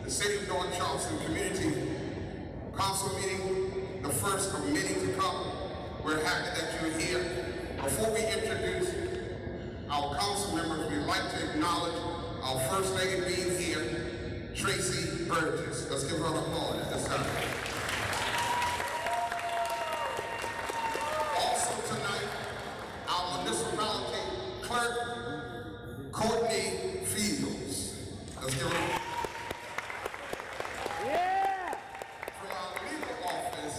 the City of North Charleston Community Council meeting, the first of many to come. We're happy that you're here. Before we introduce our council members, we'd like to acknowledge our First Lady being here, Tracy Burgess. Let's give her an applause at this time. Also tonight, our municipality clerk, Courtney Fields. Let's give her. From our legal office,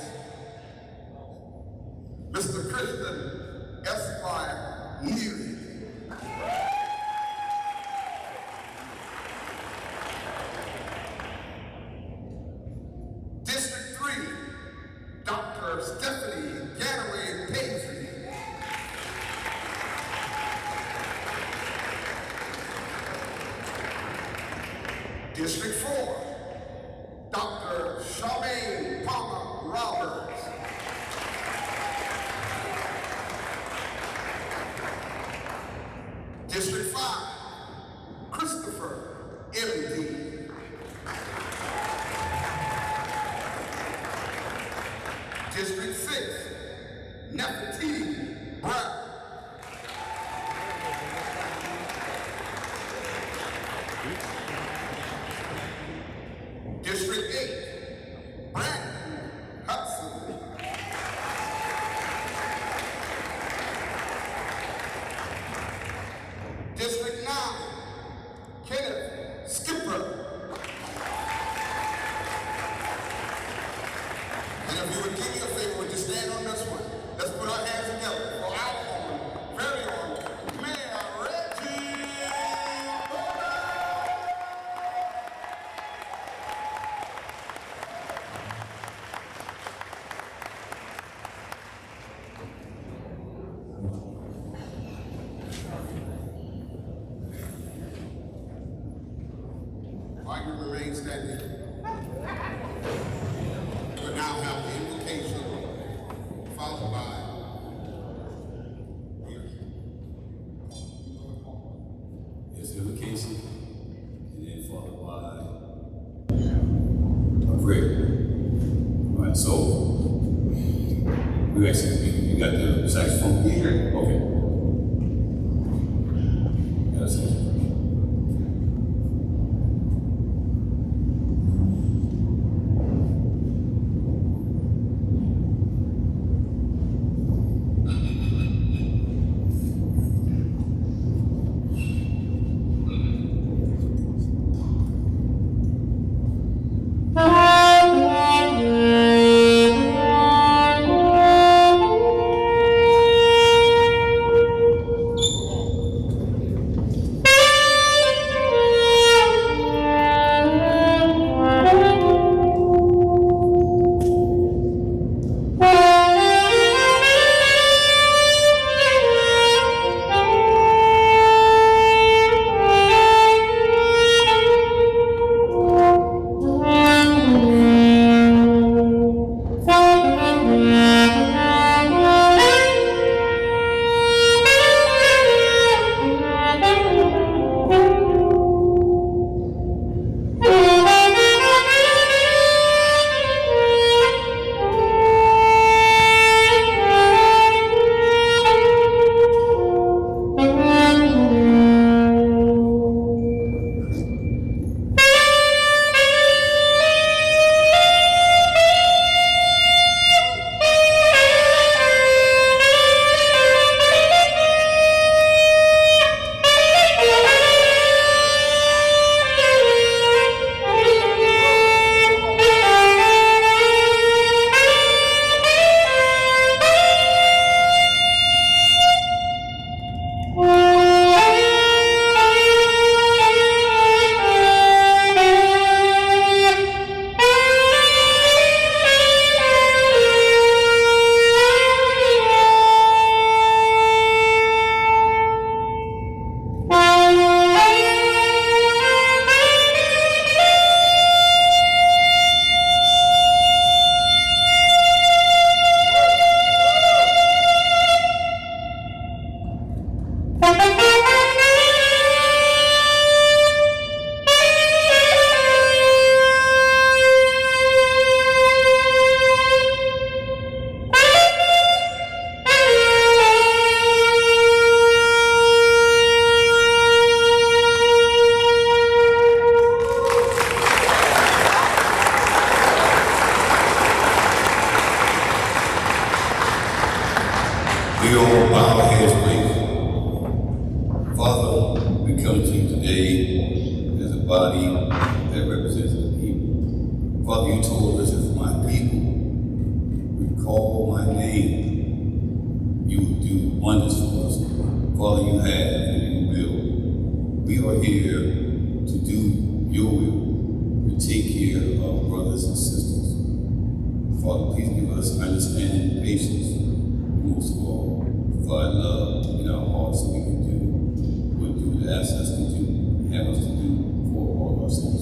Mr. Christian Esquire Neely. District 3, Dr. Stephanie Ganaway Paisley. District 4, Dr. Charmaine Palmer Roberts. District 5, Christopher M.D. District 6, Nefertiti Brown. District 8, Brandon Hudson. District 9, Kenneth Skipper. And if you would do me a favor, would you stand on this one? Let's put our hands together for our own, very own, Mayor Reggie. While you remain standing, we'll now have the invocation followed by Yes, invocation, and then followed by a prayer. All right, so we actually, you got the saxophone? here. Okay. Got a saxophone. Father, you told us if my people would call my name, you would do wonders for us. Father, you have and you will. We are here to do your will, to take care of our brothers and sisters. Father, please give us understanding and patience. Most of all, provide love in our hearts so we can do what you would ask us to do, have us to do for all of our sins.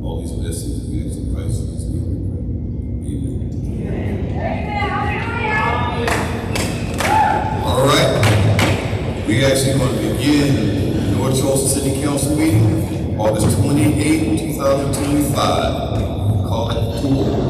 All these blessings we ask in Christ Jesus' name we pray. Amen. All right. We actually going to begin the North Charleston City Council meeting, August 28, 2025. Call it to order.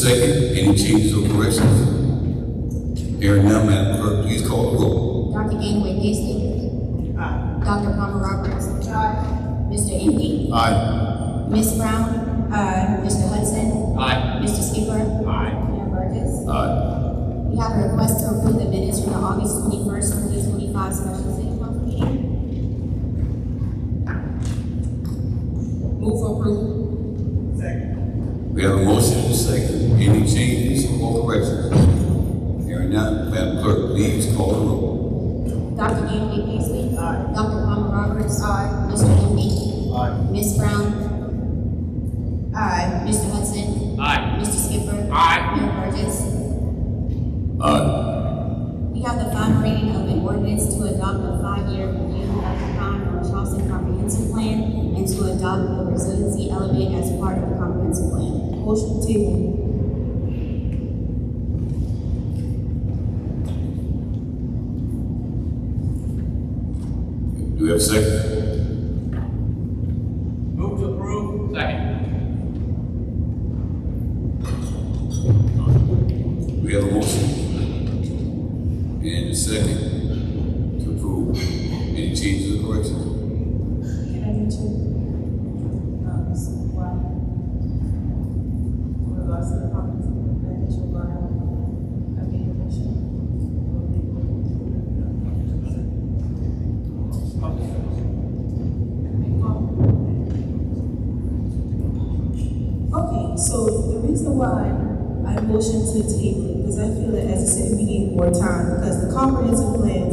Any changes or corrections? Hearing none, Madam Clerk, please call the roll. Dr. Ganaway Paisley. Aye. Dr. Palmer Roberts. Aye. Mr. Indy. Aye. Ms. Brown. Aye. Mr. Hudson. Aye. Mr. Skipper. Aye. Mayor Burgess. Aye. We have a request to approve the minutes from the August 21st, 2025 special city council meeting. Move for approval. Second. We have a motion and a second. Any changes or corrections? Hearing none, Madam Clerk, please call the roll. Dr. Ganaway Paisley. Aye. Dr. Palmer Roberts. Aye. Mr. Indy. Aye. Ms. Brown. Aye. Mr. Hudson. Aye. Mr. Skipper. Aye. Mayor Burgess. Aye. We have the final reading of an ordinance to adopt a 5-year review of the North Charleston Comprehensive Plan and to adopt the resiliency element as part of the comprehensive plan. Motion table. Do we have a second? Move to approve. Second. We have a motion and a second to approve. Any changes or corrections? Can I get you? Why? In regards to the comprehensive plan, that you're going to make a motion? Okay, so the reason why I motioned to table it, because I feel that as a city we need more time, because the comprehensive plan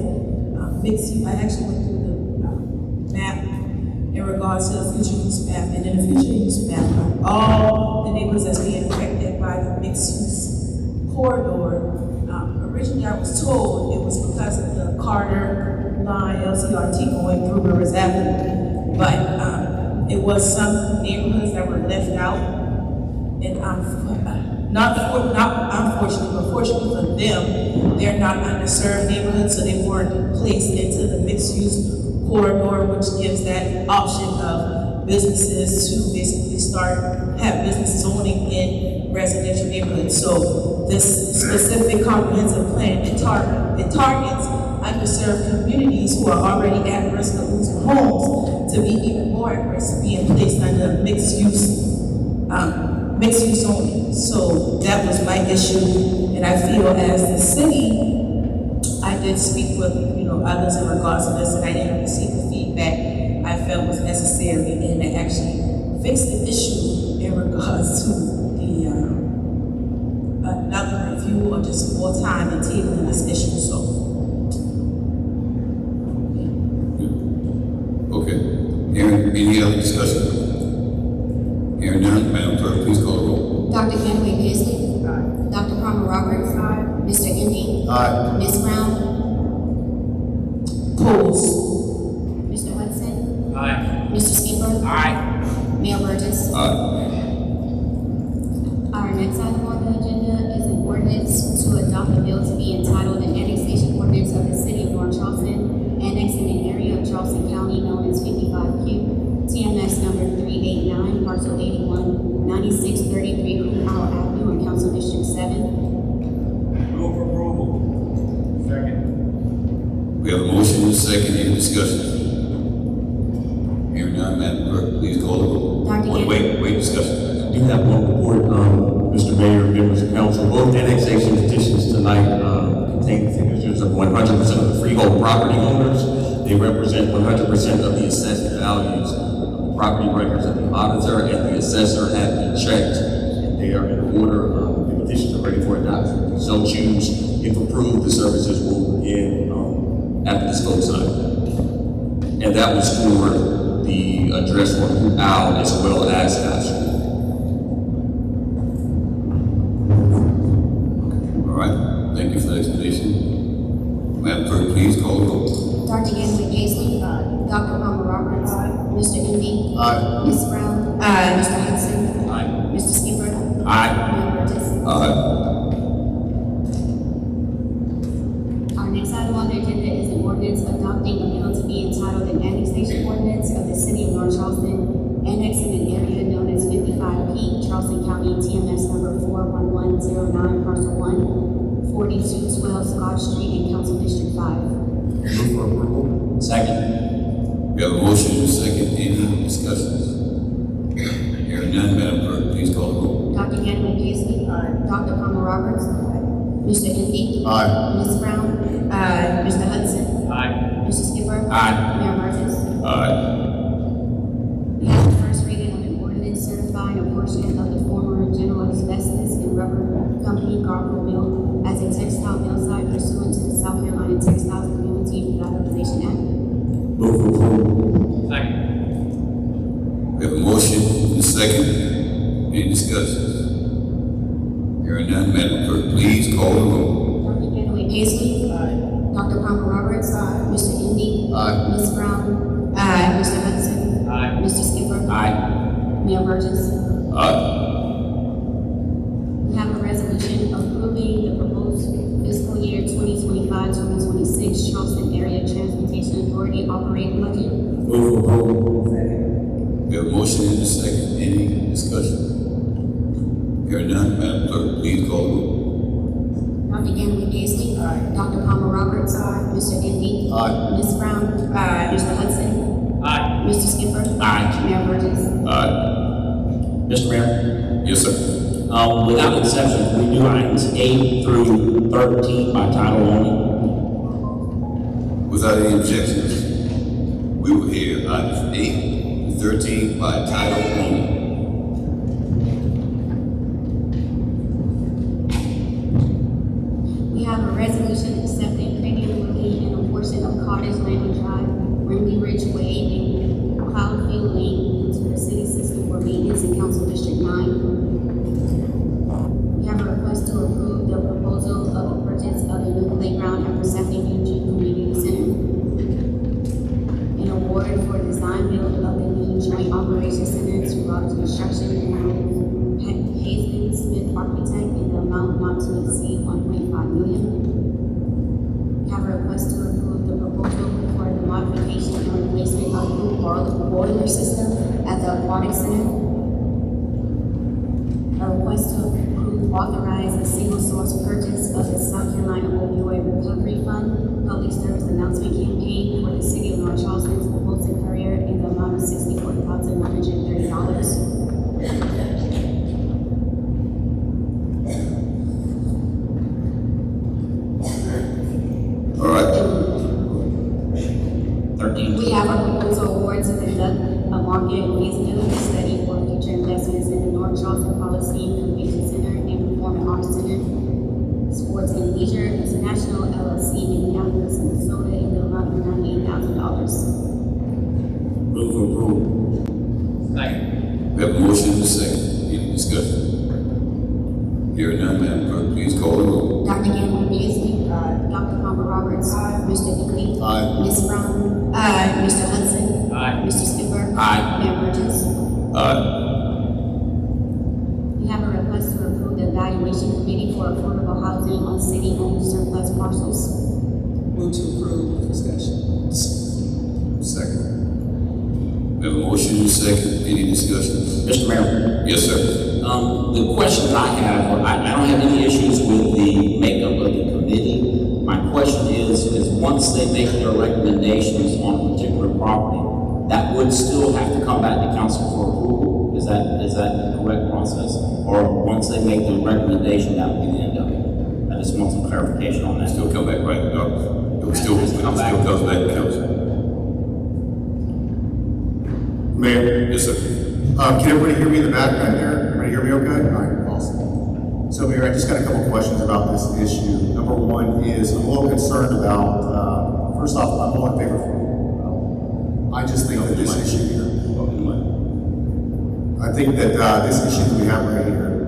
I actually went through the map in regards to the future use map, and in the future use map, all the neighborhoods that's being affected by the mixed use corridor. Originally I was told it was because of the Carter line LCRT going through Rivers Avenue, but it was some neighborhoods that were left out, and not unfortunately, but fortunately for them, they're not underserved neighborhoods, so they weren't placed into the mixed-use corridor, which gives that option of businesses to basically have business zoning in residential neighborhoods. So this specific comprehensive plan, it targets underserved communities who are already at risk of losing homes to be even more at risk of being placed under mixed-use zoning. So that was my issue, and I feel as the city, I did speak with others in regards to this, and I didn't receive the feedback I felt was necessary, and to actually fix the issue in regards to the another review or just more time in tabling this issue. So. Okay. Any other discussion? Hearing none, Madam Clerk, please call the roll. Dr. Ganaway Paisley. Aye. Dr. Palmer Roberts. Aye. Mr. Indy. Aye. Ms. Brown. Pause. Mr. Hudson. Aye. Mr. Skipper. Aye. Mayor Burgess. Aye. Our next item on the agenda is an ordinance to adopt a bill to be entitled an annexation ordinance of the city of North Charleston, annexing an area of Charleston County known as 55Q, parcel 81, 9633 Hoopow Avenue in Council District 7. Move for approval. Second. We have a motion and a second. Any discussion? Hearing none, Madam Clerk, please call the roll. Dr. Wait, discussion. I do have one report, Mr. Mayor, members of council. Both annexation petitions tonight contain signatures of 100% of the freehold property owners. They represent 100% of the assessed values of the property records of the auditor and the assessor have been checked, and they are in order. The petitions are ready for adoption. So choose, if approved, the services will begin after this vote sign. And that was for the address for Hoopow as well as Scott Street. All right, thank you for the explanation. Madam Clerk, please call the roll. Dr. Gavin Paisley. Dr. Palmer Roberts. Mr. Envy. Aye. Ms. Brown. Aye. Mr. Hudson. Aye. Mr. Skipper. Aye. Mayor Burgess. Aye. Our next item on the agenda is an ordinance adopting a bill to be entitled an annexation ordinance of the city of North Charleston, annexing an area known as 55P, Charleston County, TMS number 41109, parcel 1, 4212 Scott Street in Council District 5. Move for approval. Second. We have a motion and a second. Any discussions? Hearing none, Madam Clerk, please call the roll. Dr. Gavin Paisley. Dr. Palmer Roberts. Mr. Envy. Aye. Ms. Brown. Aye. Mr. Hudson. Aye. Mr. Skipper. Aye. Mayor Burgess. Aye. We have the first reading of an ordinance certifying a portion of the former General Asbestos and Rubber Company Garfield Mill as a textile mill site pursuant to the South Carolina Textiles Community Revitalization Act. Move for approval. Second. We have a motion and a second. Any discussions? Hearing none, Madam Clerk, please call the roll. Dr. Gavin Paisley. Dr. Palmer Roberts. Mr. Envy. Aye. Ms. Brown. Aye. Mr. Hudson. Aye. Mr. Skipper. Aye. Mayor Burgess. Aye. We have a resolution approving the proposed fiscal year 2025-2026 Charleston Area Transportation Authority operating budget. Move for approval. We have a motion and a second. Any discussion? Hearing none, Madam Clerk, please call the roll. Dr. Gavin Paisley. Dr. Palmer Roberts. Mr. Envy. Aye. Ms. Brown. Aye. Mr. Hudson. Aye. Mr. Skipper. Aye. Mayor Burgess. Aye. Mr. Mayor, Yes, sir. without exception, we do items 8 through 13 by title only. Without any objections, we will hear items 8 to 13 by title only. We have a resolution accepting Canadian Lily and a portion of Cottage Landing Drive, Rimley Ridge Way, and Cloudfield Lane into the city system for maintenance in Council District 9. We have a request to approve the proposal of the purchase of a new playground at Persephone Unity Community Center. An award for design build of the new joint operations center to Robbins Construction and Hazen Smith Architect in the amount not to exceed $1.5 million. We have a request to approve the proposal for the modification and replacement of the boiler system at the aquatic center. A request to approve authorize a single source purchase of the South Carolina Opioid Recovery Fund public service announcement campaign for the city of North Charleston's Postal Courier in the amount of $64,130. All right. 13. We have a proposal award to conduct a market feasibility study for future investments in the North Charleston Policy Convention Center and Performing Arts Center, Sports and Leisure International LLC in Minneapolis, Minnesota in the amount of $98,000. Move for approval. Second. We have a motion and a second. Any discussion? Hearing none, Madam Clerk, please call the roll. Dr. Gavin Paisley. Dr. Palmer Roberts. Mr. Envy. Aye. Ms. Brown. Aye. Mr. Hudson. Aye. Mr. Skipper. Aye. Mayor Burgess. Aye. We have a request to approve the evaluation committee for affordable housing on city-owned surplus parcels. Move to approve with discussion. Second. We have a motion and a second. Any discussion? Mr. Mayor, Yes, sir. the questions I have, I don't have any issues with the makeup of the committee. My question is once they make their recommendations on a particular property, that would still have to come back to council for approval? Is that the correct process? Or once they make the recommendation, that would be the end of it? I just want some clarification on that. Still come back, right? No, it still comes back to council. Mayor, Yes, sir. can everybody hear me in the back there? Everybody hear me okay? All right, awesome. So Mayor, I just got a couple questions about this issue. Number one is I'm a little concerned about, first off, I'm all in favor of it. I just think that this issue here, I think that this issue that we have right here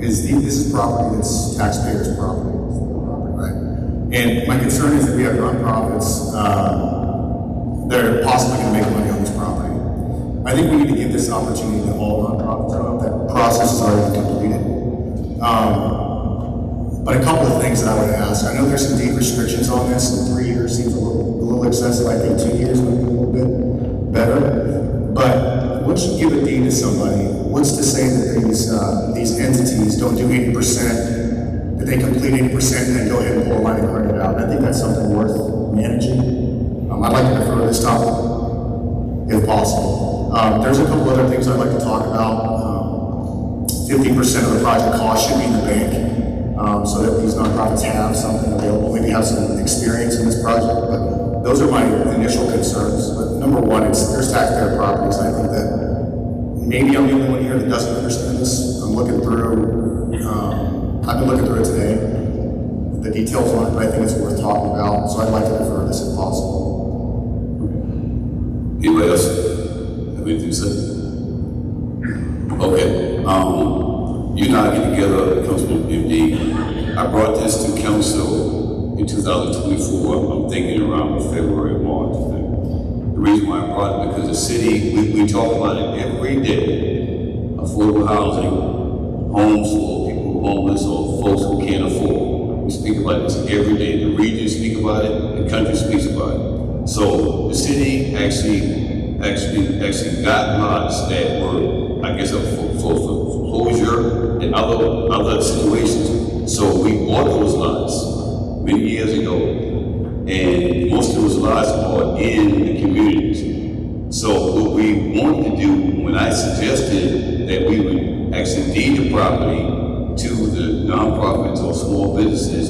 is this is property that's taxpayers' property, right? And my concern is that we have nonprofits that are possibly going to make money on this property. I think we need to give this opportunity to all nonprofits. I don't know if that process is already completed. But a couple of things that I would ask. I know there's some deed restrictions on this, and 3 years seems a little excessive. I think 2 years would be a little bit better. But once you give a deed to somebody, what's to say that these entities don't do 80%, that they complete 80% and then go ahead and pull a line of credit out? And I think that's something worth managing. I'd like to defer this topic, if possible. There's a couple other things I'd like to talk about. 50% of the project cost should be in the bank, so that these nonprofits have something available, maybe have some experience in this project. But those are my initial concerns. But number one, there's taxpayer properties. I think that maybe I'm the only one here that doesn't understand this. I'm looking through, I've been looking through it today, the details on it, but I think it's worth talking about. So I'd like to defer this if possible. Anybody else have anything to say? Okay. You and I get together, Councilman MD. I brought this to council in 2024. I'm thinking around February, March. The reason why I brought it because the city, we talk about it every day. Affordable housing, homes for people who are homeless or folks who can't afford. We speak about this every day. The region speaks about it, the country speaks about it. So the city actually got lots that were, I guess, up for foreclosure and other situations. So we bought those lots many years ago, and most of those lots are in the communities. So what we wanted to do, when I suggested that we would actually deed the property to the nonprofits or small businesses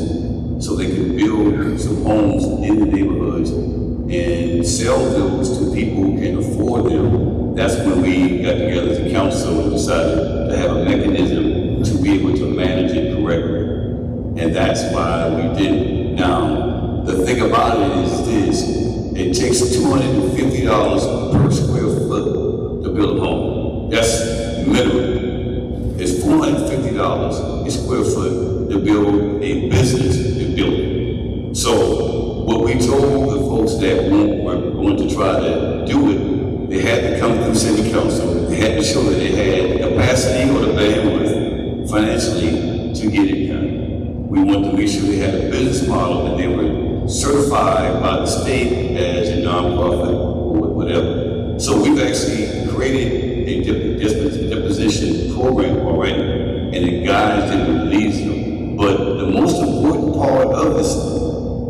so they could build some homes in the neighborhoods and sell those to people who can afford them, that's when we got together as a council and decided to have a mechanism to be able to manage it correctly. And that's why we did it. Now, the thing about it is this, it takes $250 per square foot to build a home. That's minimum. It's $450 a square foot to build a business to build it. So what we told the folks that were going to try to do it, they had to come through city council. They had to show that they had capacity or the bandwidth financially to get it done. We wanted to make sure they had a business model and they were certified by the state as a nonprofit or whatever. So we've actually created a deposition program already, and it guides them and leads them. But the most important part of this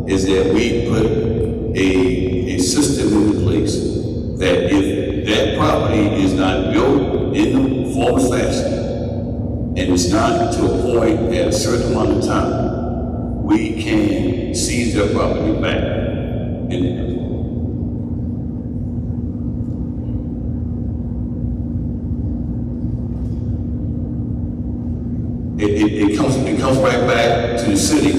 is that we put a system into place that if that property is not built in the form of fashion, and it's not to a point at a certain amount of time, we can seize their property back. It comes right back to the city.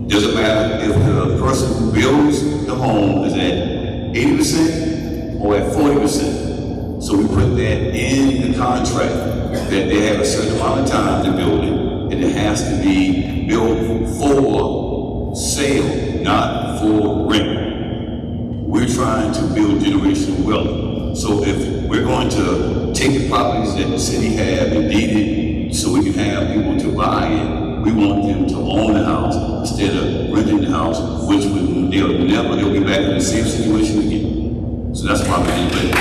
Doesn't matter if the person who builds the home is at 80% or at 40%. So we put that in the contract that they have a certain amount of time to build it, and it has to be built for sale, not for rent. We're trying to build generational wealth. So if we're going to take the properties that the city have and deed it so we can have people to buy it, we want them to own the house instead of renting the house, which they'll be back in the same situation again. So that's why we did it.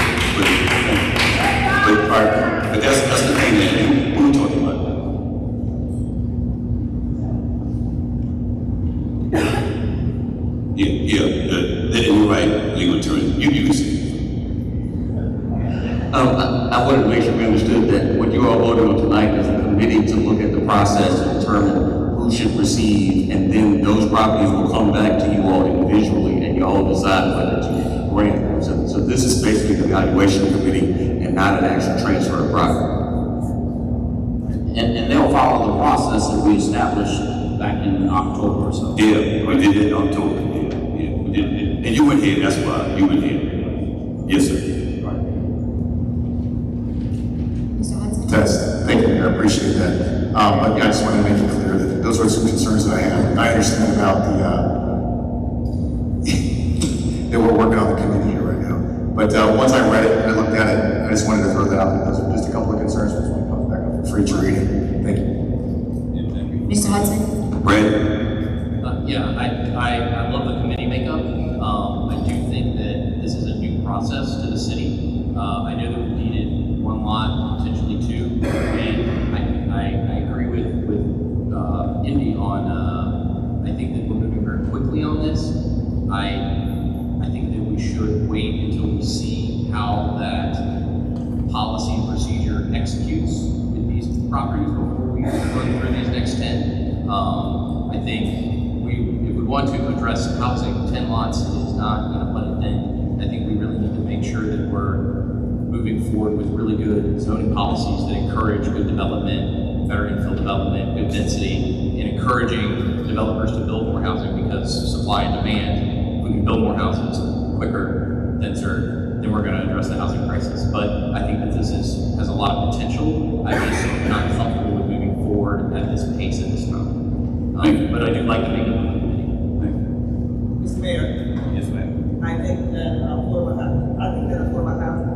But that's the thing that we were talking about. You're right, legal attorney. You can see. I wanted to make sure we understood that what you all voted on tonight is a committee to look at the process to determine who should receive, and then those properties will come back to you all individually, and you all decide whether to grant them. So this is basically the evaluation committee and not an actual transfer of property. And they'll follow the process that we established back in October or so. Yeah, we did it in October. Yeah, we did it. And you went here, that's why, you went here. Yes, sir. Mr. Hudson? Test. Thank you, Mayor. I appreciate that. But yeah, I just wanted to make it clear that those were some concerns that I had. I understand about that we're working on the committee here right now. But once I read it and I looked at it, I just wanted to throw that out. Those are just a couple of concerns. Just want to come back up for future reading. Thank you. Mr. Hudson? Brandon? Yeah, I love the committee makeup. I do think that this is a new process to the city. I know that we needed one lot, potentially two, and I agree with Indy on, I think that we're moving very quickly on this. I think that we should wait until we see how that policy and procedure executes with these properties before we run through these next 10. I think if we want to address housing, 10 lots is not going to put a dent. I think we really need to make sure that we're moving forward with really good zoning policies that encourage good development, better infill development, good density, and encouraging developers to build more housing, because supply and demand, if we can build more houses quicker, denser, then we're going to address the housing crisis. But I think that this has a lot of potential. I'm just not comfortable with moving forward at this pace at this time. But I do like the makeup of the committee. Mr. Mayor, Yes, ma'am. I think that affordable housing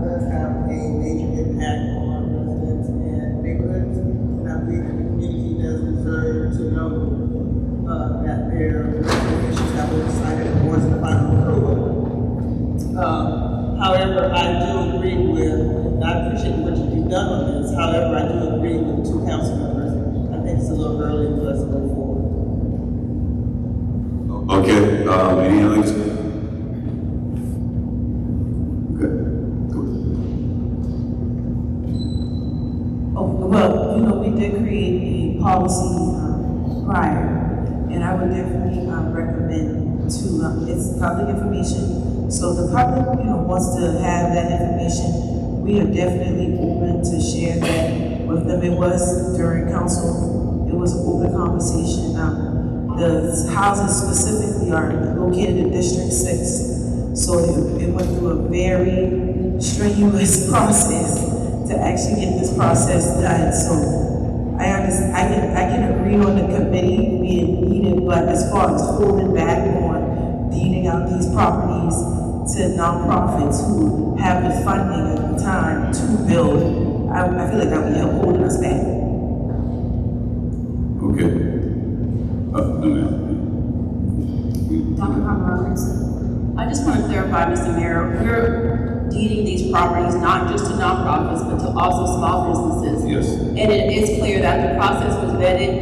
does have a major impact on residents and neighborhoods. And I believe that the community does deserve to know that their recommendations have been decided and towards the final approval. However, I do agree with, and I appreciate what you've done on this. However, I do agree with the two council members. I think it's a little early for us to move forward. Okay, any others? Good. Oh, well, we did create a policy prior, and I would definitely recommend to, it's public information. So if the public, wants to have that information, we are definitely open to share that with them. It was during council, it was an open conversation. The houses specifically are located in District 6, so it went through a very strenuous process to actually get this process done. So I can agree on the committee being needed, but as far as holding back on deeding out these properties to nonprofits who have the funding at the time to build, I feel like that would be holding us back. Okay. No, ma'am. Dr. Palmer Roberts? I just want to clarify, Mr. Mayor, we're deeding these properties not just to nonprofits, but to also small businesses. Yes. And it is clear that the process was vetted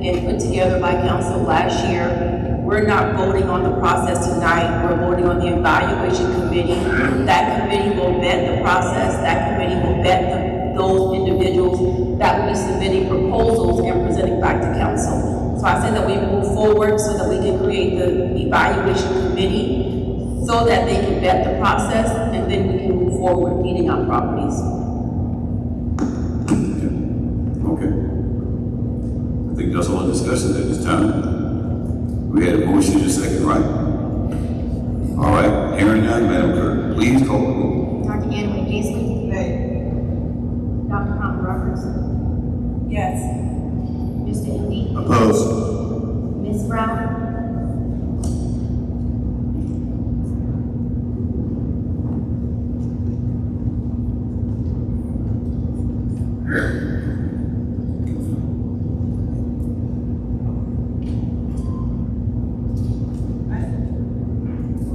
and put together by council last year. We're not voting on the process tonight, we're voting on the evaluation committee. That committee will vet the process, that committee will vet those individuals that will be submitting proposals and presenting back to council. So I say that we move forward so that we can create the evaluation committee so that they can vet the process, and then we can move forward deeding out properties. Okay. I think that's all the discussion at this time. We had a motion in a second, right? All right, hearing none, Madam Clerk, please call the roll. Dr. Anthony Paisley? Nay. Dr. Palmer Roberts? Yes. Mr. Indy? Opposed? Ms. Brown?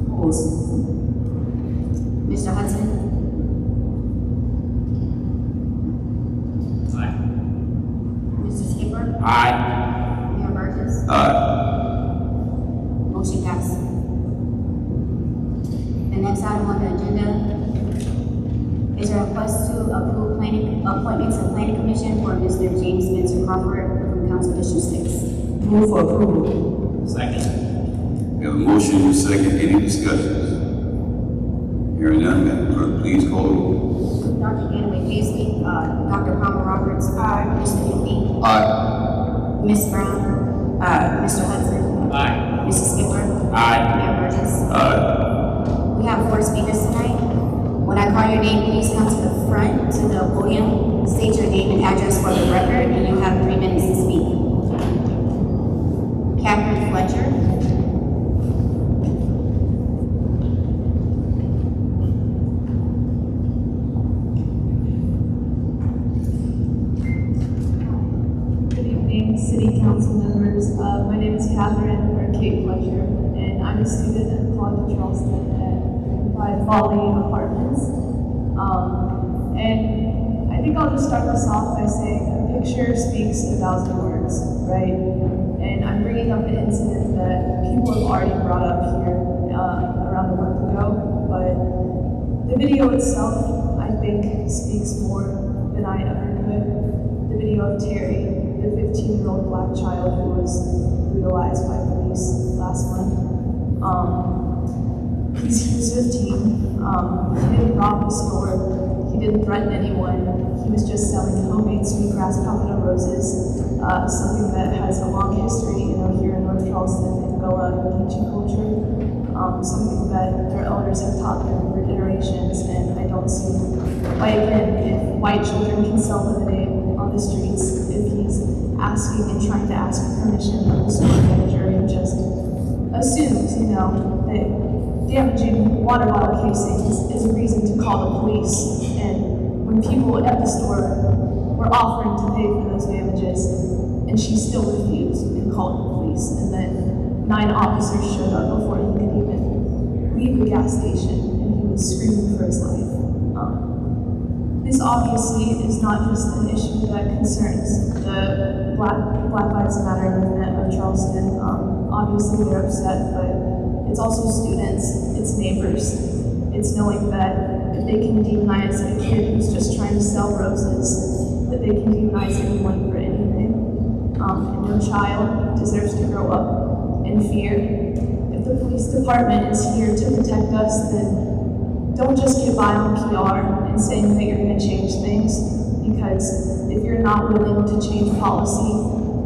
Opposed? Mr. Hudson? Aye. Mr. Skipper? Aye. Mayor Burgess? Aye. Motion passed. The next item on the agenda is a request to approve appointments to planning commission for Mr. James Spencer Crawford from Council District 6. Move for approval. Second. We have a motion and a second. Any discussions? Hearing none, Madam Clerk, please call the roll. Dr. Ganaway Paisley, Dr. Palmer Roberts. Aye. Mr. Hickley. Aye. Ms. Brown. Aye. Mr. Hudson. Aye. Mrs. Skipper. Aye. Mayor Burgess. Aye. We have 4 speakers tonight. When I call your name, please come to the front, to the podium, state your name and address for the record, and you have 3 minutes to speak. Catherine Fletcher. Good evening, City Council members. My name is Catherine, or Kate Fletcher, and I'm a student at the College of Charleston at 5 Folly Apartments. And I think I'll just start this off by saying a picture speaks 1,000 words, right? And I'm bringing up an incident that people have already brought up here around a month ago, but the video itself, I think, speaks more than I ever could. The video of Terry, the 15-year-old black child who was brutalized by police last month. He was 15. He didn't rob the store. He didn't threaten anyone. He was just selling homemade sweetgrass palmetto roses, something that has a long history, here in North Charleston and Gullah and Geechee culture. Something that their elders have taught them for generations, and I don't see why, again, if white children can sell lemonade on the streets, if he's asking and trying to ask permission of the store manager and just assumes, that damaging water bottle casings is a reason to call the police. And when people at the store were offering to pay for those damages, and she still refused and called the police. And then 9 officers showed up before he could even leave the gas station, and he was screaming for his life. This obviously is not just an issue that concerns the Black Lives Matter movement of Charleston. Obviously they're upset, but it's also students, it's neighbors. It's knowing that if they can demonize a kid who's just trying to sell roses, that they can demonize anyone for anything. And no child deserves to grow up in fear. If the police department is here to protect us, then don't just get by on PR and saying that you're going to change things, because if you're not willing to change policy,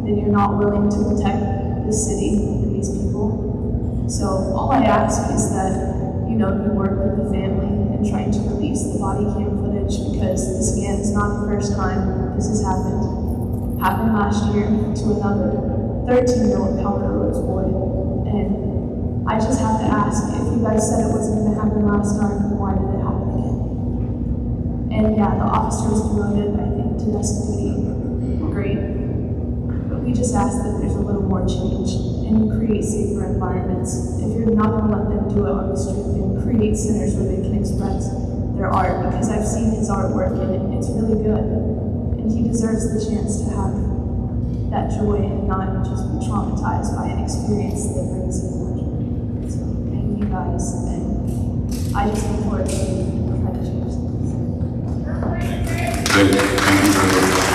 then you're not willing to protect the city and these people. So all I ask is that, you work with the family and trying to release the body cam footage, because this again is not the first time this has happened. Happened last year to another 13-year-old Palmetto Rose boy. And I just have to ask, if you guys said it wasn't going to happen last time, why did it happen again? And yeah, the officer was promoted, I think, to desk duty. Great. But we just ask that there's a little more change and you create safer environments. If you're not going to let them do it on the street, then create centers where they can express their art, because I've seen his artwork and it's really good. And he deserves the chance to have that joy and not just be traumatized by an experience that brings him more joy. So thank you guys, and I just look forward to trying to change things. Thank you very much.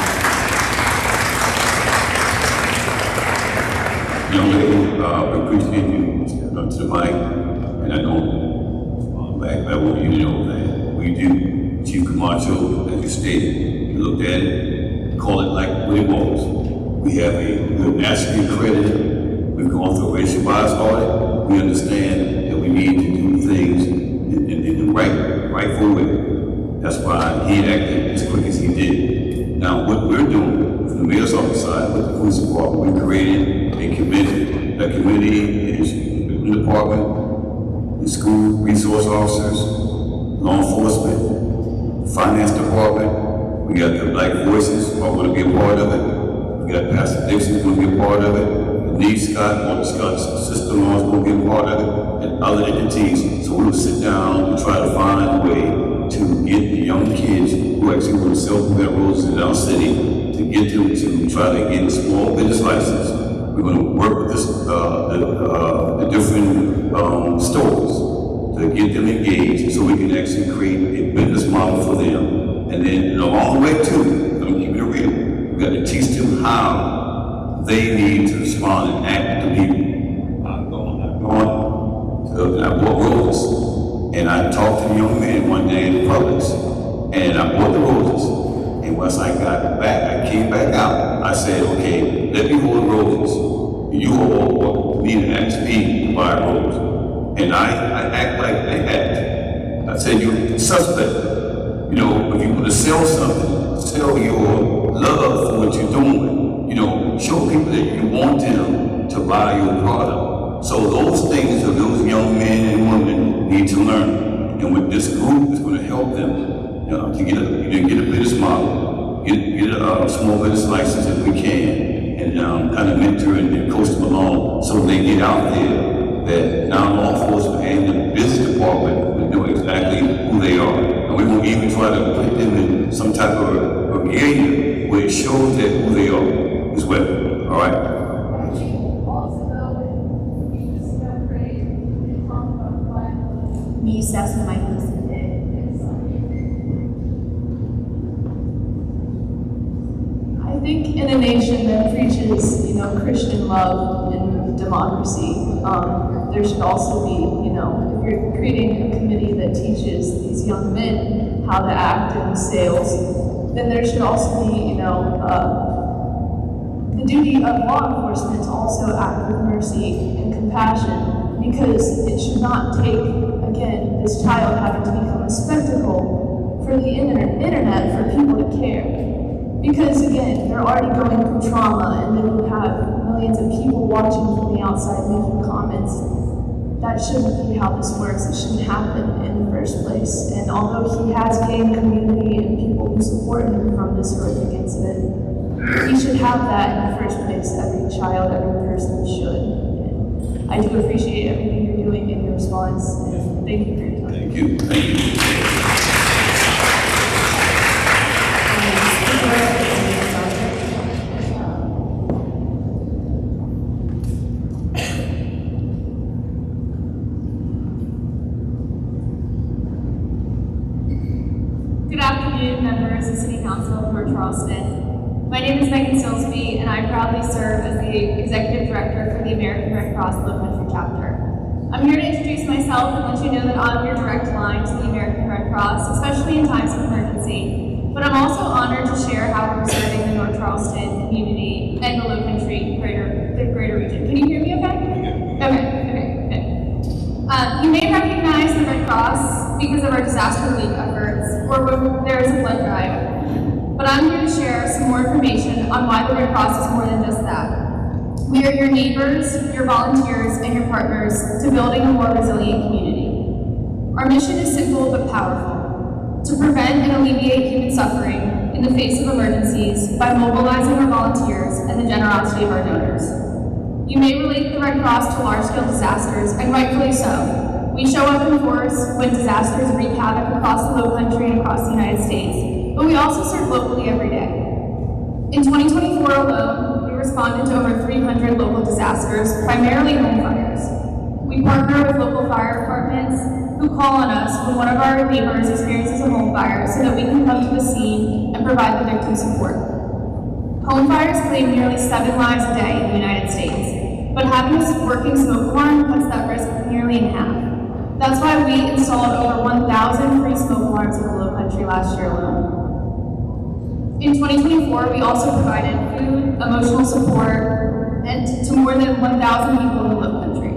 Young lady, we appreciate you stepping up to the mic, and I know, back when you that we do, Chief Camacho, as you stated, you looked at it, call it like what it was. We have we're nationally accredited, we've gone through a racial bias audit, we understand that we need to do things in the rightful way. That's why he acted as quick as he did. Now, what we're doing from the mayor's office side, with the police department, we created a committee. That committee is the department, the school resource officers, law enforcement, finance department. We got the Black Voices who are going to be a part of it. We got Pastor Dixon who's going to be a part of it. The Denise Scott, or Scott's sister-in-law is going to be a part of it, and other entities. So we'll sit down and try to find a way to get the young kids who actually want to sell plant roses in our city, to get them to try to get a small business license. We're going to work with this, the different stores to get them engaged so we can actually create a business model for them. And then along the way too, I'm going to keep it real, we got to teach them how they need to respond and act to people. I bought roses, and I talked to the young man one day in Publix, and I bought the roses. And once I got back, I came back out. I said, okay, let me hold the roses. You all need to ask me to buy a rose. And I act like they act. I said, you're suspect. You know, if you want to sell something, sell your love for what you're doing. You know, show people that you want them to buy your product. So those things that those young men and women need to learn. And with this group is going to help them to get a business model, get a small business license if we can, and kind of mentor and coach them along so they get out there that now law enforcement and the business department will know exactly who they are. And we won't even try to put them in some type of area where it shows that who they are as well. All right? Me, Seth, and Mike. I think in a nation that preaches, Christian love and democracy, there should also be, if you're creating a committee that teaches these young men how to act in sales, then there should also be, the duty of law enforcement to also act with mercy and compassion, because it should not take, again, this child having to become a spectacle for the internet for people to care. Because again, they're already going through trauma, and then you have millions of people watching from the outside making comments. That shouldn't be how this works. It shouldn't happen in the first place. And although he has gained community and people who support him from this horrific incident, he should have that in the first place. Every child, every person should. And I do appreciate everything you're doing in your response, and thank you for your time. Thank you. Thank you. Good afternoon, members of City Council of North Charleston. My name is Megan Silsby, and I proudly serve as the Executive Director for the American Red Cross Low Country Chapter. I'm here to introduce myself and let you know that I'm your direct line to the American Red Cross, especially in times of emergency. But I'm also honored to share how we're serving the North Charleston community and the Low Country greater region. Can you hear me okay? Okay, good. You may recognize the Red Cross because of our disaster relief efforts, or when there is a blood drive. But I'm here to share some more information on why the Red Cross is more than just that. We are your neighbors, your volunteers, and your partners to building a more resilient community. Our mission is simple but powerful: to prevent and alleviate human suffering in the face of emergencies by mobilizing our volunteers and the generosity of our donors. You may relate the Red Cross to large-scale disasters, and rightfully so. We show up in force when disasters wreak havoc across the Low Country and across the United States, but we also serve locally every day. In 2024 alone, we responded to over 300 local disasters, primarily home fires. We partner with local fire departments who call on us when one of our neighbors experiences a home fire so that we can come to the scene and provide the victim support. Home fires claim nearly 7 lives a day in the United States, but having a working smoke alarm cuts that risk nearly in half. That's why we installed over 1,000 free smoke alarms in the Low Country last year alone. In 2024, we also provided food, emotional support, and to more than 1,000 people in the Low Country.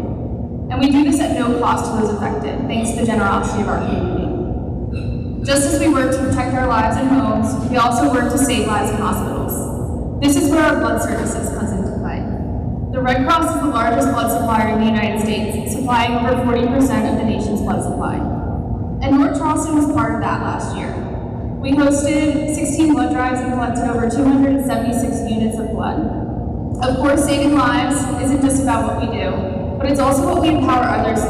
And we do this at no cost to those affected, thanks to the generosity of our community. Just as we work to protect our lives and homes, we also work to save lives in hospitals. This is where our blood services comes into play. The Red Cross is the largest blood supplier in the United States, supplying over 40% of the nation's blood supply. And North Charleston was part of that last year. We hosted 16 blood drives and collected over 276 units of blood. Of course, saving lives isn't just about what we do, but it's also what we empower others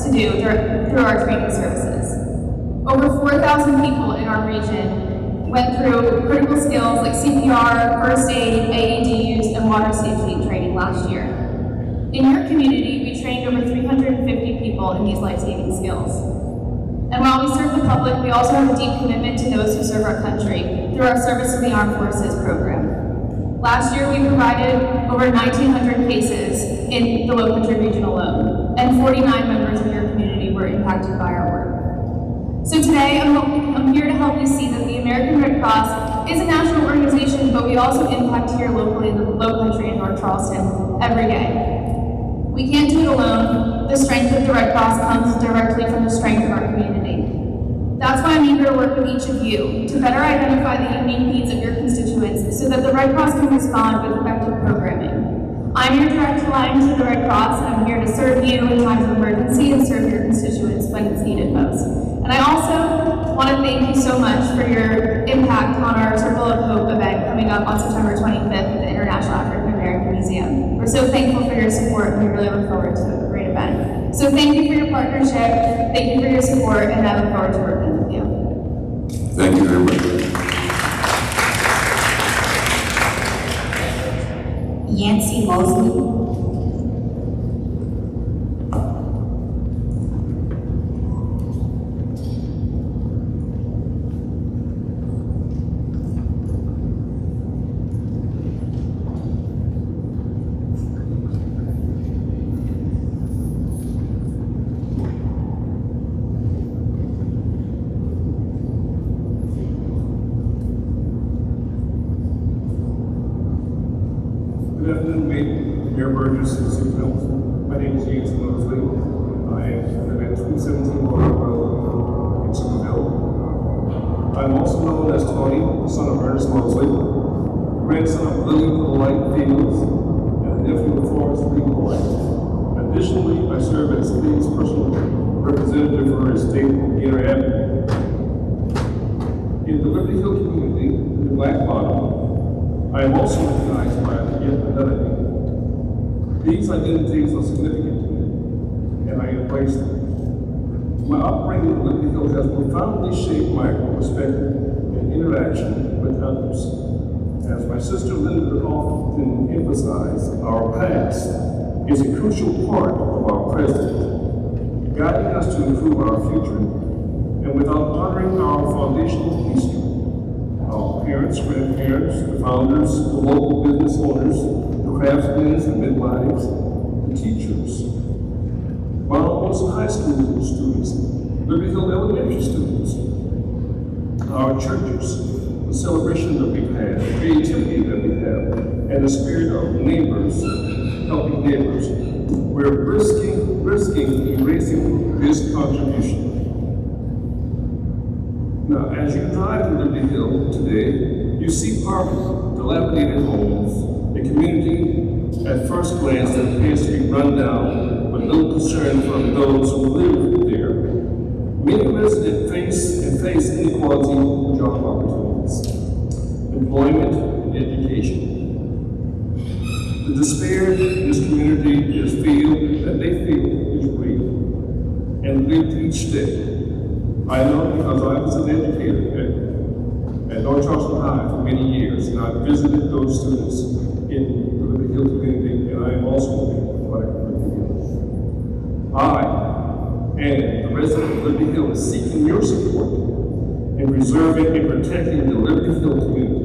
to do through our training services. Over 4,000 people in our region went through critical skills like CPR, first aid, AED use, and water safety training last year. In your community, we trained over 350 people in these life-saving skills. And while we serve the public, we also have a deep commitment to those who serve our country through our Service to the Armed Forces program. Last year, we provided over 1,900 cases in the Low Country region alone, and 49 members of your community were impacted by our work. So today, I'm here to help you see that the American Red Cross is a national organization, but we also impact here locally in the Low Country in North Charleston every day. We can't do it alone. The strength of the Red Cross comes directly from the strength of our community. That's why I'm eager to work with each of you to better identify the unique needs of your constituents so that the Red Cross can respond with effective programming. I'm your direct line to the Red Cross, and I'm here to serve you in times of emergency and serve your constituents when it's needed most. And I also want to thank you so much for your impact on our Circle of Hope event coming up on September 25th at the International African American Museum. We're so thankful for your support, and we really look forward to a great event. So thank you for your partnership, thank you for your support, and I look forward to working with you. Thank you very much. Yancy Mosley. Good afternoon, Mayor Burgess, City Council. My name is James Mosley. I live at 217 Road in Somerville. I'm also known as Tony, the son of Ernest Mosley, grandson of Lily Polite Fields, and a nephew of Florence Lee Polite. Additionally, I serve as the city's personal representative for Estate Gator Avenue. In the Liberty Hill community, in the Black Bottom, I am also recognized by yet another name. These identities are significant to me, and I embrace them. My upbringing in Liberty Hill has profoundly shaped my perspective and interaction with others. As my sister Linda often emphasized, our past is a crucial part of our present, guiding us to improve our future, and without honoring our foundational history, our parents, grandparents, the founders, the local business owners, the craftsmen and midwives, the teachers, Mount Wilson High School students, Liberty Hill Elementary students, our churches, the celebration that we've had, the creativity that we have, and the spirit of neighbors, helping neighbors. We're risking erasing this contribution. Now, as you drive to Liberty Hill today, you see poverty, dilapidated homes, a community at first glance that appears to be run down, but little concern from those who live there. Many residents face inequality in job opportunities, employment, and education. The despair in this community is they feel is real and lived each day. I know because I was an educator at North Charleston High for many years, and I visited those students in the Liberty Hill community, and I am also a product of Liberty Hill. I and the resident of Liberty Hill is seeking your support in preserving and protecting the Liberty Hill community.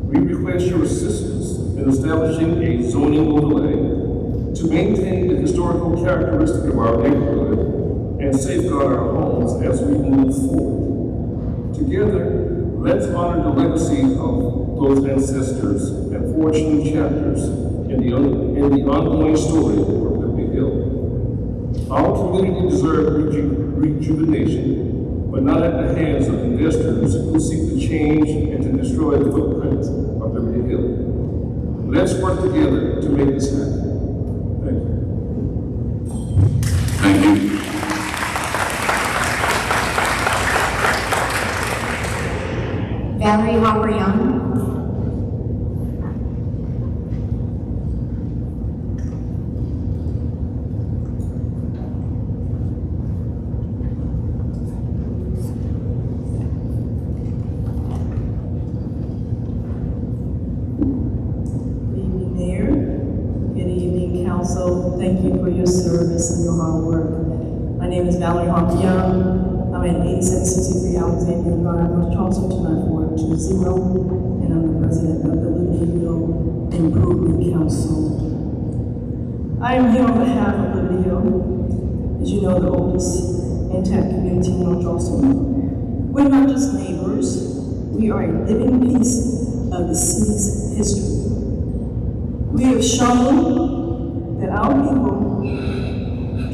We request your assistance in establishing a zoning overlay to maintain the historical characteristic of our neighborhood and safeguard our homes as we move forward. Together, let's honor the legacy of those ancestors and forge new chapters in the ongoing story of Liberty Hill. Our community deserves rejuvenation, but not at the hands of investors who seek to change and to destroy the footprint of Liberty Hill. Let's work together to make this happen. Thank you. Thank you. Valerie Hopper Young. rest of your hard work. My name is Valerie Harper Young. I'm at 8763 Alexandria Drive, North Charleston, 29420, and I'm the president of the Liberty Hill Improvement Council. I am here on behalf of Liberty Hill, as you know, the oldest intact community in North Charleston. We're not just neighbors, we are a living piece of the city's history. We have shown that our people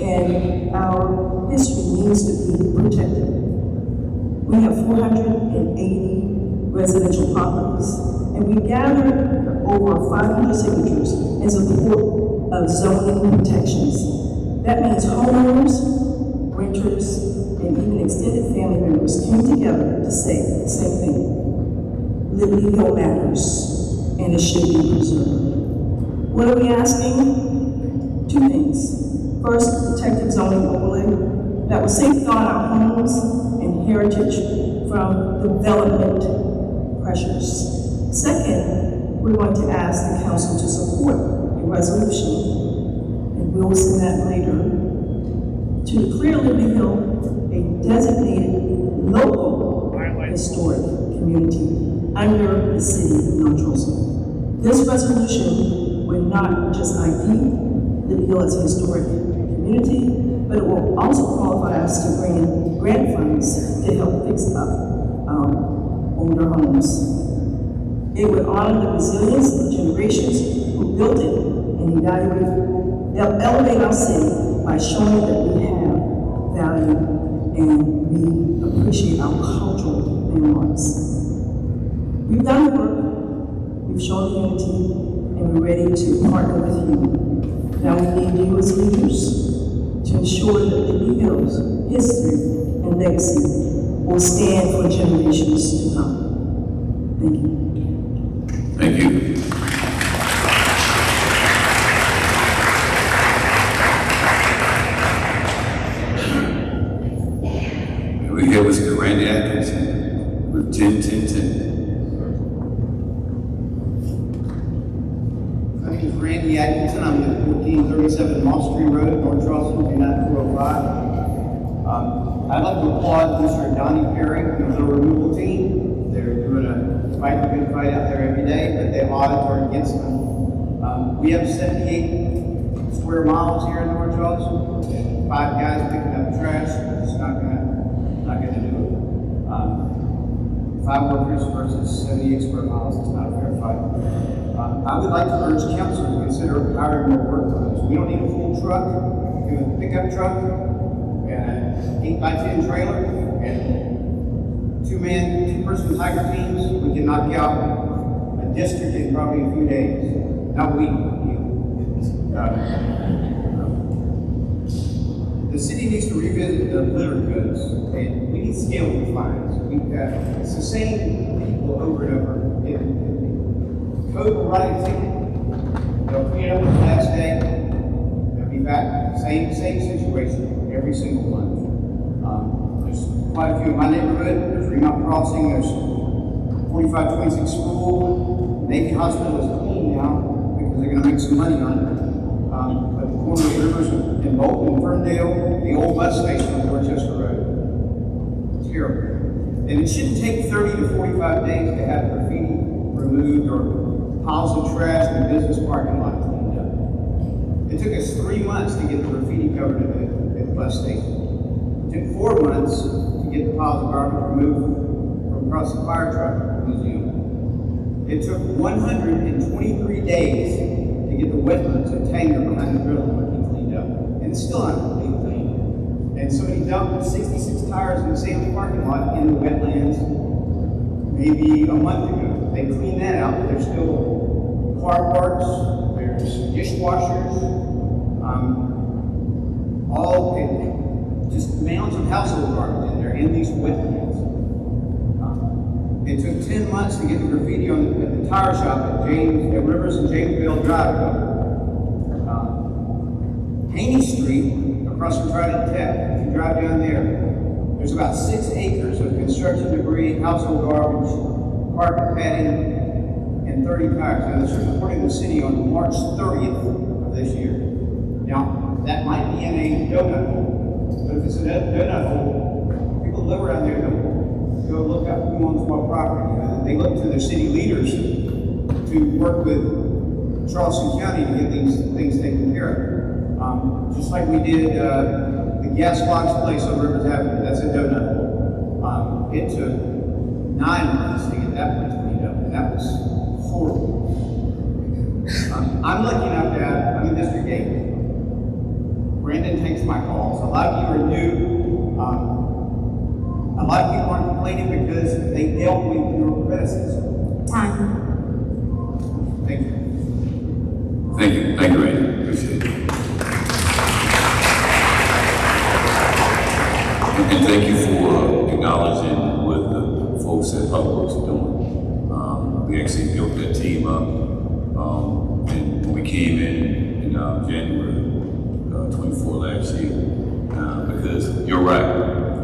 and our history needs to be protected. We have 480 residential properties, and we gathered over 500 signatures in support of zoning protections. That means homeowners, renters, and even extended family members came together to say the same thing. Liberty Hill matters, and it should be preserved. What are we asking? Two things. First, protective zoning overlay that will safeguard our homes and heritage from development pressures. Second, we're going to ask the council to support a resolution, and we'll send that later, to declare Liberty Hill a designated local historic community under the city of North Charleston. This resolution will not just ID Liberty Hill as a historic community, but it will also qualify us to bring in grant funds to help fix up our older homes. It would honor the resilience of generations who built it and elevate our city by showing that we have value and we appreciate our cultural landmarks. We've done the work, we've shown unity, and we're ready to partner with you. Now we need you as leaders to ensure that Liberty Hill's history and legacy will stand for generations to come. Thank you. Thank you. We're here with Randy Atkinson with 10-10-10. My name is Randy Atkinson. I'm at 1437 Moss Street Road, North Charleston, 29405. I'd like to applaud Mr. Donnie Perry and the removal team. They're doing a good fight out there every day, but the audits are against them. We have 78 square miles here in North Charleston. 5 guys picking up trash. It's not gonna do it. 5 workers versus 78 square miles. It's not a fair fight. I would like to urge council to consider hiring more workers. We don't need a full truck. We have a pickup truck and an 8x10 trailer and 2-person tiger teams. We can knock out a district in probably a few days. Not we. The city needs to revisit the litter codes, and we need scalable fines. It's the same people over and over. Code will write a ticket. They'll clean up the last day. They'll be back. Same situation every single month. There's quite a few in my neighborhood. There's Remount Crossing. There's 4526 School. Navy Hospital is clean now because they're going to make some money on it. But the corner of Rivers in Bolton and Ferndale, the old bus station on Dorchester Road. Terrible. And it shouldn't take 30 to 45 days to have graffiti removed or piles of trash in the business parking lot cleaned up. It took us 3 months to get the graffiti covered at the bus station. It took 4 months to get the piles of garbage removed from across the fire truck museum. It took 123 days to get the wetlands and tanker behind the drill cleaned up. And it's still not completely clean. And somebody dumped 66 tires in the same parking lot in the wetlands maybe a month ago. They cleaned that out, but there's still car parts, there's dishwashers, just mounds of household garbage in there in these wetlands. It took 10 months to get the graffiti at the tire shop at Rivers and Jamesville Drive covered. Haney Street, across from Trident Tech, if you drive down there, there's about 6 acres of construction debris, household garbage, carpet padding, and 30 tires. Now, this was reported in the city on March 30th of this year. Now, that might be in a donut hole. But if it's a donut hole, people live around there don't go look up who owns what property. They look to their city leaders to work with Charleston County to get these things taken care of. Just like we did the gas box place on Rivers Avenue, that's a donut hole. It took 9 months to get that place cleaned up, and that was horrible. I'm lucky enough to have, I'm in District 8. Brandon takes my calls. A lot of you are new. A lot of people aren't complaining because they dealt with your predecessor. Time. Thank you. Thank you, Randy, appreciate it. And thank you for acknowledging what the folks at Public Works are doing. We actually built that team up, and when we came in January 24 last year, because you're right,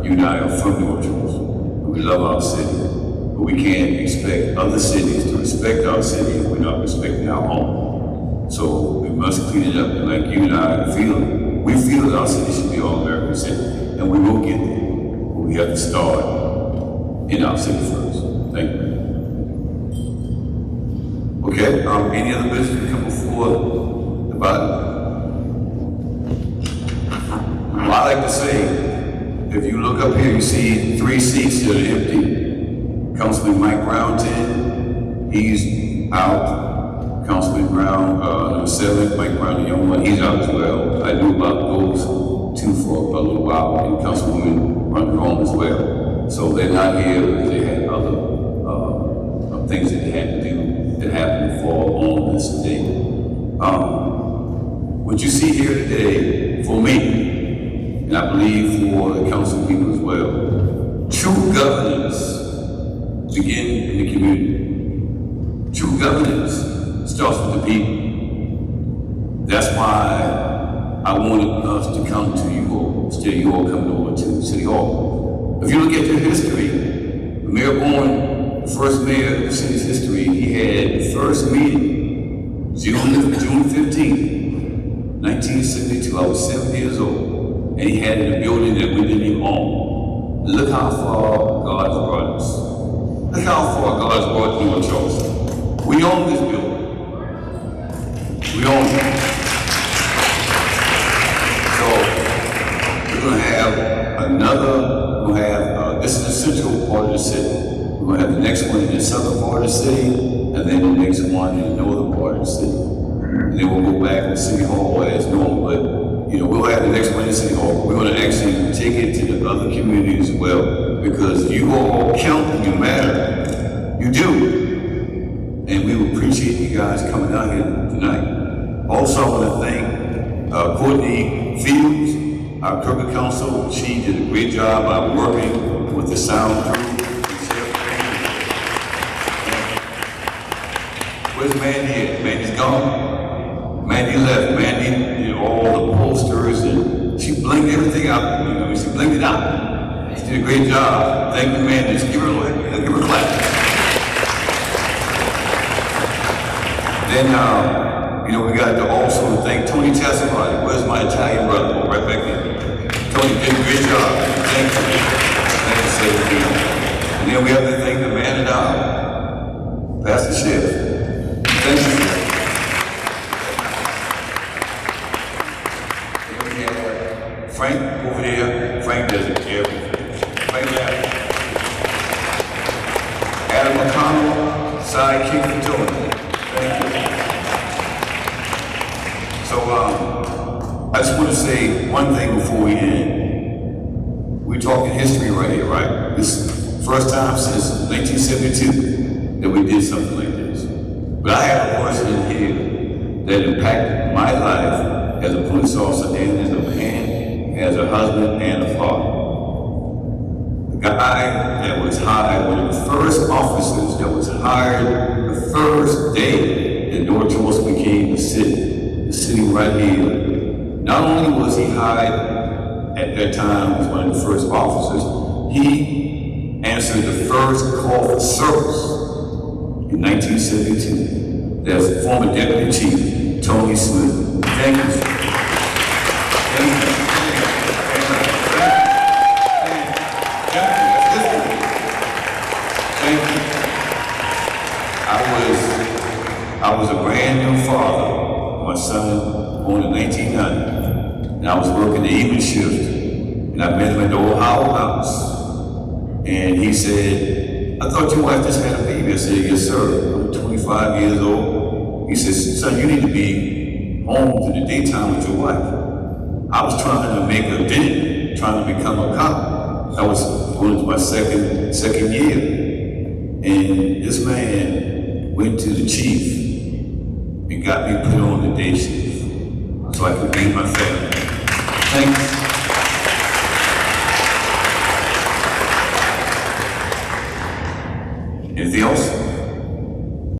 you and I are from North Charleston. We love our city, but we can't expect other cities to respect our city if we're not respecting our home. So we must clean it up, and like you and I feel, we feel that our city should be all American city, and we will get there. But we have to start in our city first. Thank you. Okay, any other business to come before the body? Well, I like to say, if you look up here, you see 3 seats that are empty. Councilman Mike Brown, 10, he's out. Councilman Brown, number 7, Mike Brown, the young one, he's out as well. I knew about those 2 for a little while, and Councilwoman running home as well. So they're not here because they had other things that they had to do that happened to fall on this day. What you see here today, for me, and I believe for the council people as well, true governance begins in the community. True governance starts with the people. That's why I wanted us to come to you all, instead of you all coming over to City Hall. If you look at the history, the mayor born, the first mayor of the city's history, he had the first meeting, June 15th, 1972. I was 7 years old, and he had it in a building that we didn't even own. Look how far God has brought us. Look how far God has brought North Charleston. We own this building. We own it. So we're going to have another, we'll have, this is the central part of the city. We're going to have the next one in the southern part of the city, and then the next one in the northern part of the city. And then we'll go back to City Hall as normal, but we'll have the next one in City Hall. We're going to actually take it to the other communities as well, because you all count and you matter. You do. And we will appreciate you guys coming out here tonight. Also, I want to thank Courtney Fields, our Kirby Council. She did a great job by working with the sound crew. Where's Mandy at? Mandy's gone. Mandy left. Mandy did all the posters and she blinged everything out. She blinged it out. She did a great job. Thank you, Mandy. Just give her a clap. Then, we got to also thank Tony Tessamari. Where's my Italian brother? Oh, right back there. Tony did a great job. Thank you. Thank you. And then we have to thank the man at our Pastor Chef. Thank you. And we have Frank over there. Frank does it everything. Frank left. Adam McConnell, sidekick for Tony. Thank you. So, I just want to say one thing before we end. We're talking history right here, right? This is the first time since 1972 that we did something like this. But I have a person in here that impacted my life as a police officer and as a man, as a husband and a father. The guy that was hired, one of the first officers that was hired the first day that North Charleston became the city right here. Not only was he hired at that time as one of the first officers, he answered the first call for service in 1972. That's former Deputy Chief Tony Smith. Thank you. son born in 1990, and I was working the evening shift, and I met him at the old Howell house, and he said, I thought your wife just had a baby. I said, yes, sir. I'm 25 years old. He says, son, you need to be home in the daytime with your wife. I was trying to make a dent, trying to become a cop. I was going into my second year. And this man went to the chief and got me put on the day shift so I could be with my family. Thanks.